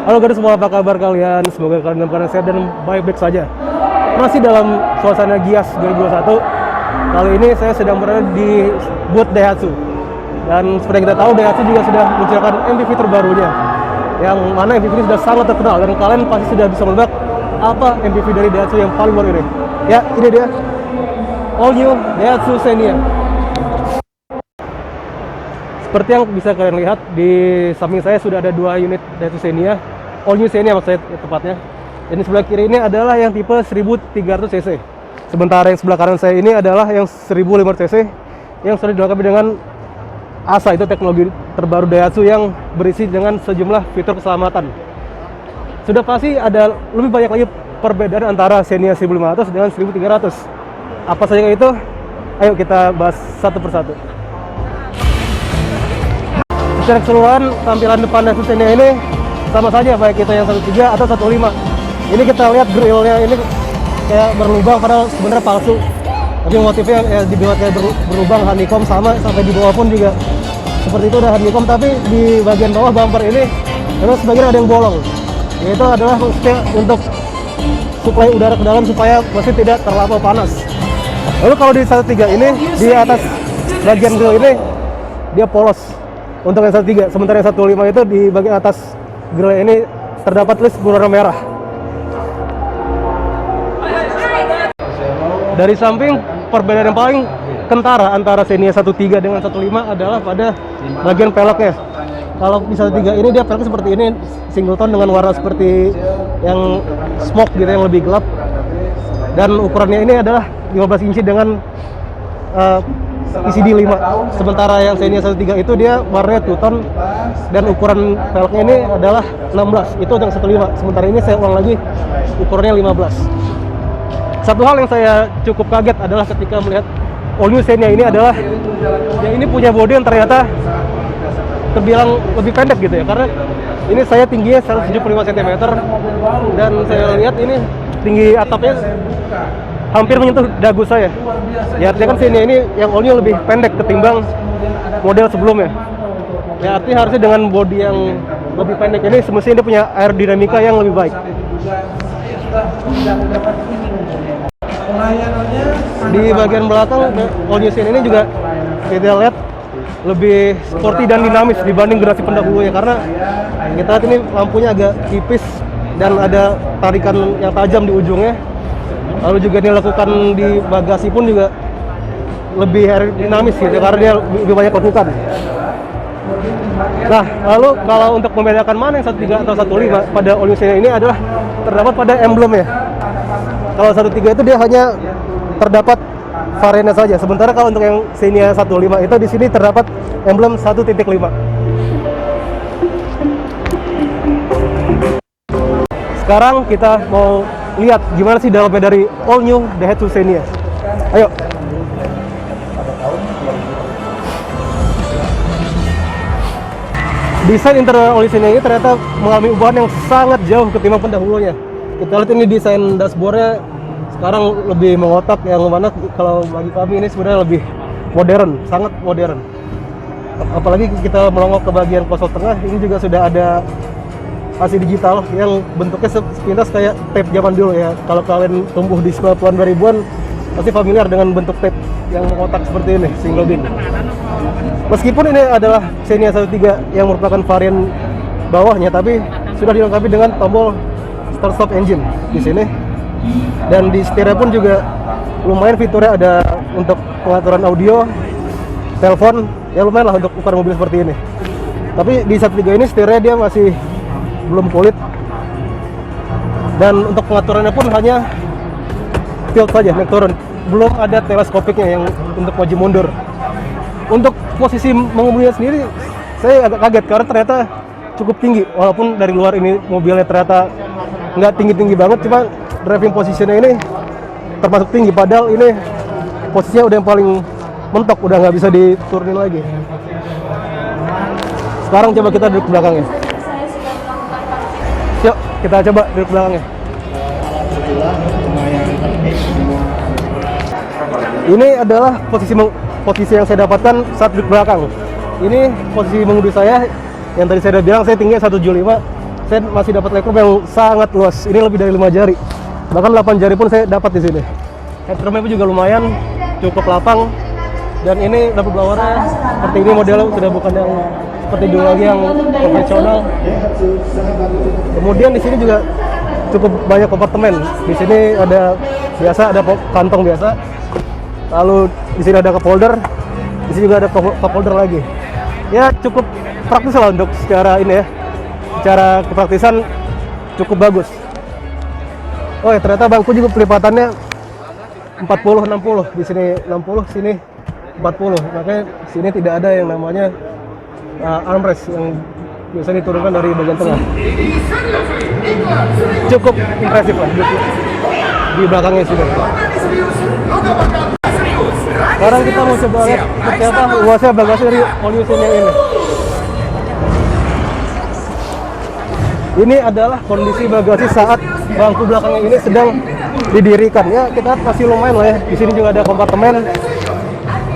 Halo guys semua, apa kabar kalian? Semoga kalian dalam keadaan sehat dan baik-baik saja. Masih dalam suasana Gias 2021. Kali ini saya sedang berada di booth Daihatsu. Dan seperti kita tahu, Daihatsu juga sudah meluncurkan MPV terbarunya, yang mana MPV ini sudah sangat terkenal dan kalian pasti sudah bisa menebak apa MPV dari Daihatsu yang paling baru ini. Ya, ini dia, all new Daihatsu Xenia. Seperti yang bisa kalian lihat di samping saya sudah ada dua unit Daihatsu Xenia, all new Xenia maksudnya tepatnya. Ini sebelah kiri ini adalah yang tipe 1300 cc. Sementara yang sebelah kanan saya ini adalah yang 1500 cc yang sudah dilengkapi dengan ASA, itu teknologi terbaru Daihatsu yang berisi dengan sejumlah fitur keselamatan. Sudah pasti ada lebih banyak lagi perbedaan antara Xenia 1500 dengan 1300. Apa saja itu? Ayo kita bahas satu persatu. Secara keseluruhan tampilan depan Daihatsu Xenia ini sama saja, baik itu yang 13 atau 15. Ini kita lihat grillnya ini kayak berlubang, padahal sebenarnya palsu. Tapi motifnya ya dibuat kayak berlubang, honeycomb, sama sampai di bawah pun juga seperti itu, ada honeycomb. Tapi di bagian bawah bumper ini memang sebagian ada yang bolong. Yaitu adalah maksudnya untuk suplai udara ke dalam supaya mesin tidak terlampau panas. Lalu kalau di 13 ini di atas bagian grill ini dia polos untuk yang 13. Sementara yang 15 itu di bagian atas grill ini terdapat list berwarna merah. Dari samping, perbedaan yang paling kentara antara Xenia 13 dengan 15 adalah pada bagian peleknya. Kalau di 13 ini dia peleknya seperti ini, single tone dengan warna seperti yang smoke gitu, yang lebih gelap. Dan ukurannya ini adalah 15 inci dengan PCD 5. Sementara yang Xenia 13 itu dia warnanya two tone dan ukuran peleknya ini adalah 16. Itu yang 15. Sementara ini saya ulang lagi, ukurannya 15. Satu hal yang saya cukup kaget adalah ketika melihat all new Xenia ini adalah ya ini punya bodi yang ternyata terbilang lebih pendek gitu ya, karena ini saya tingginya 175 cm dan saya lihat ini tinggi atapnya hampir menyentuh dagu saya. Ya artinya kan Xenia ini yang all new lebih pendek ketimbang model sebelumnya. Ya artinya harusnya dengan bodi yang lebih pendek ini semestinya dia punya aerodinamika yang lebih baik. Di bagian belakang all new Xenia ini juga kita lihat lebih sporty dan dinamis dibanding generasi pendahulunya, karena kita lihat ini lampunya agak tipis dan ada tarikan yang tajam di ujungnya. Lalu juga dilakukan di bagasi pun juga lebih aerodinamis gitu, karena dia lebih banyak lekukan. Nah, lalu kalau untuk membedakan mana yang 13 atau 15 pada all new Xenia ini adalah terdapat pada emblemnya. Kalau 13 itu dia hanya terdapat variannya saja. Sementara kalau untuk yang Xenia 15 itu di sini terdapat emblem 1.5. Sekarang kita mau lihat gimana sih dalamnya dari all new Daihatsu Xenia. Ayo. Desain interior all new Xenia ini ternyata mengalami perubahan yang sangat jauh ketimbang pendahulunya. Kita lihat ini desain dashboardnya sekarang lebih mengotak, yang mana kalau bagi kami ini sebenarnya lebih modern, sangat modern. Apalagi kita melongok ke bagian konsol tengah, ini juga sudah ada AC digital yang bentuknya sepintas kayak tape zaman dulu ya. Kalau kalian tumbuh di 90-an 2000-an pasti familiar dengan bentuk tape yang mengotak seperti ini, single bin. Meskipun ini adalah Xenia 13 yang merupakan varian bawahnya, tapi sudah dilengkapi dengan tombol start stop engine di sini. Dan di setirnya pun juga lumayan fiturnya, ada untuk pengaturan audio, telepon, ya lumayan lah untuk ukuran mobil seperti ini. Tapi di 13 ini setirnya dia masih belum kulit, dan untuk pengaturannya pun hanya tilt saja, naik turun, belum ada teleskopiknya yang untuk maju mundur. Untuk posisi mengemudinya sendiri saya agak kaget karena ternyata cukup tinggi, walaupun dari luar ini mobilnya ternyata nggak tinggi-tinggi banget, cuma driving positionnya ini termasuk tinggi, padahal ini posisinya udah yang paling mentok, udah nggak bisa diturunin lagi. Sekarang coba kita duduk belakangnya. Yuk kita coba duduk belakangnya. Ini adalah posisi yang saya dapatkan saat duduk belakang. Ini posisi mengemudi saya, yang tadi saya udah bilang saya tingginya 175, saya masih dapat legroom yang sangat luas. Ini lebih dari 5 jari, bahkan 8 jari pun saya dapat di sini. Headroomnya pun juga lumayan, cukup lapang. Dan ini double blowernya seperti ini modelnya, sudah bukan yang seperti dulu lagi yang konvensional. Kemudian di sini juga cukup banyak kompartemen. Di sini ada biasa, ada kantong biasa. Lalu di sini ada cup holder. Di sini juga ada cup holder lagi. Ya cukup praktis lah untuk secara ini ya. Secara kepraktisan cukup bagus. Oh ya, ternyata bangku juga pelipatannya 40-60. Di sini 60, sini 40. Makanya sini tidak ada yang namanya armrest yang biasa diturunkan dari bagian tengah. Cukup impresif lah di belakangnya sini. Sekarang kita mau coba lihat seperti apa luasnya bagasi dari all new Xenia ini. Ini adalah kondisi bagasi saat bangku belakangnya ini sedang didirikan. Ya kita masih lumayan lah ya. Di sini juga ada kompartemen.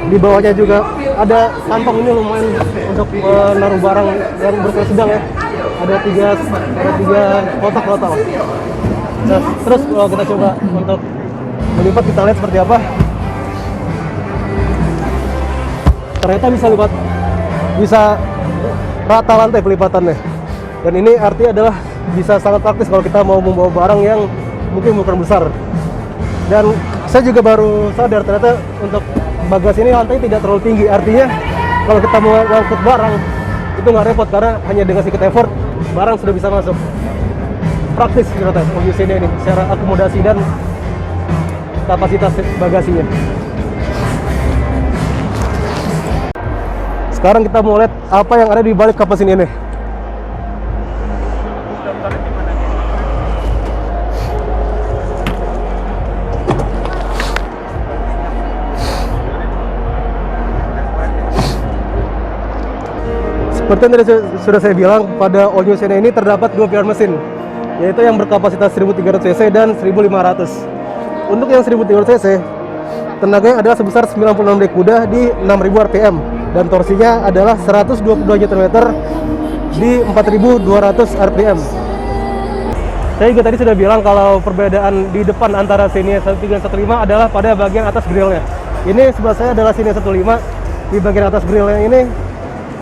Di bawahnya juga ada kantong, ini lumayan untuk menaruh barang yang berukuran sedang ya. Ada tiga kotak total. Nah, terus kalau kita coba untuk melipat, kita lihat seperti apa. Ternyata bisa rata lantai pelipatannya. Dan ini artinya adalah bisa sangat praktis kalau kita mau membawa barang yang mungkin bukan besar. Dan saya juga baru sadar ternyata untuk bagasi ini lantai tidak terlalu tinggi. Artinya kalau kita mau ngangkut barang itu nggak repot karena hanya dengan sedikit effort barang sudah bisa masuk. Praktis ternyata mobil Xenia ini secara akomodasi dan kapasitas bagasinya. Sekarang kita mau lihat apa yang ada di balik kap mesin ini. Seperti yang tadi sudah saya bilang, pada all new Xenia ini terdapat 2 pilihan mesin, yaitu yang berkapasitas 1300 cc dan 1500. Untuk yang 1300 cc, tenaganya adalah sebesar 96 dek kuda di 6000 rpm dan torsinya adalah 122 Nm di 4200 rpm. Saya juga tadi sudah bilang kalau perbedaan di depan antara Xenia 13 dan 15 adalah pada bagian atas grillnya. Ini sebelah saya adalah Xenia 15. Di bagian atas grillnya ini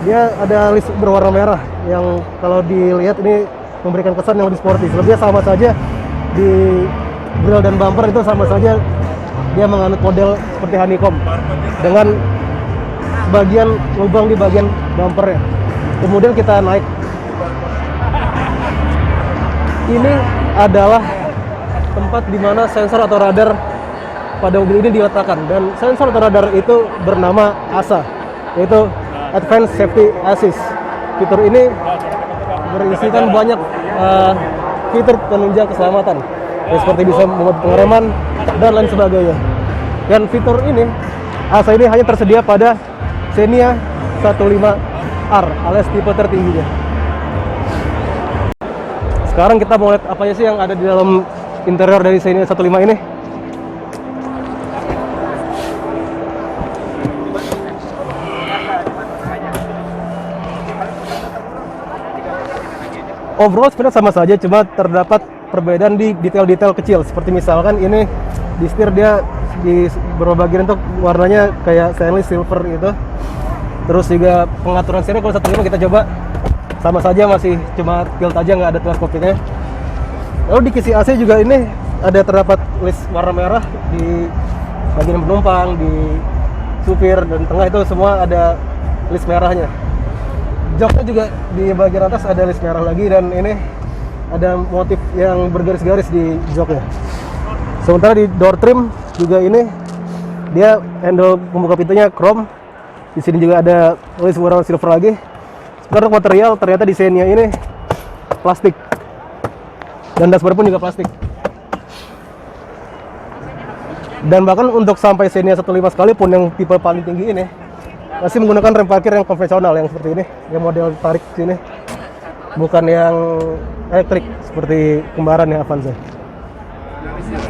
dia ada list berwarna merah yang kalau dilihat ini memberikan kesan yang lebih sporty. Selebihnya sama saja, di grill dan bumper itu sama saja dia menganut model seperti honeycomb dengan bagian lubang di bagian bumpernya. Kemudian kita naik, ini adalah tempat di mana sensor atau radar pada mobil ini diletakkan, dan sensor atau radar itu bernama ASA, yaitu Advanced Safety Assist. Fitur ini berisikan banyak fitur penunjang keselamatan, ya, seperti bisa membuat pengereman dan lain sebagainya. Dan fitur ini, ASA ini hanya tersedia pada Xenia 15R alias tipe tertingginya. Sekarang kita mau lihat apa sih yang ada di dalam interior dari Xenia 15 ini. Overall sebenarnya sama saja, cuma terdapat perbedaan di detail-detail kecil. Seperti misalkan ini di setir dia di beberapa bagian untuk warnanya kayak stainless silver gitu. Terus juga pengaturan setirnya kalau 15 kita coba sama saja, masih cuma tilt aja, nggak ada teleskopiknya. Lalu di kisi AC juga ini ada terdapat list warna merah di bagian penumpang, di supir dan tengah itu semua ada list merahnya. Joknya juga di bagian atas ada list merah lagi, dan ini ada motif yang bergaris-garis di joknya. Sementara di door trim juga ini dia handle pembuka pintunya chrome. Di sini juga ada list warna silver lagi. Sekarang material ternyata di Xenia ini plastik, dan dashboard pun juga plastik. Dan bahkan untuk sampai Xenia 15 sekalipun yang tipe paling tinggi ini masih menggunakan rem parkir yang konvensional yang seperti ini, yang model tarik sini, bukan yang elektrik seperti kembaran yang Avanza.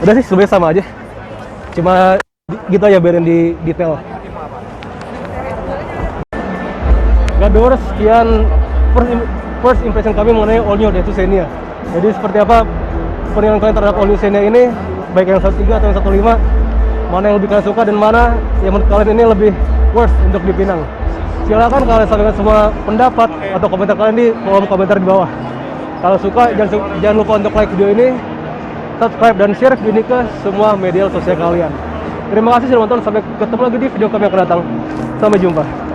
Udah sih sebenarnya sama aja, cuma gitu aja biarin di detail. God door sekian first impression kami mengenai All New Daihatsu Xenia. Jadi seperti apa penilaian kalian terhadap All New Xenia ini, baik yang 1.3 atau yang 1.5, mana yang lebih kalian suka dan mana yang menurut kalian ini lebih worth untuk dipinang. Silakan kalian sampaikan semua pendapat atau komentar kalian di kolom komentar di bawah. Kalau suka jangan lupa untuk like video ini, subscribe dan share video ini ke semua media sosial kalian. Terima kasih sudah nonton, sampai ketemu lagi di video kami yang akan datang. Sampai jumpa.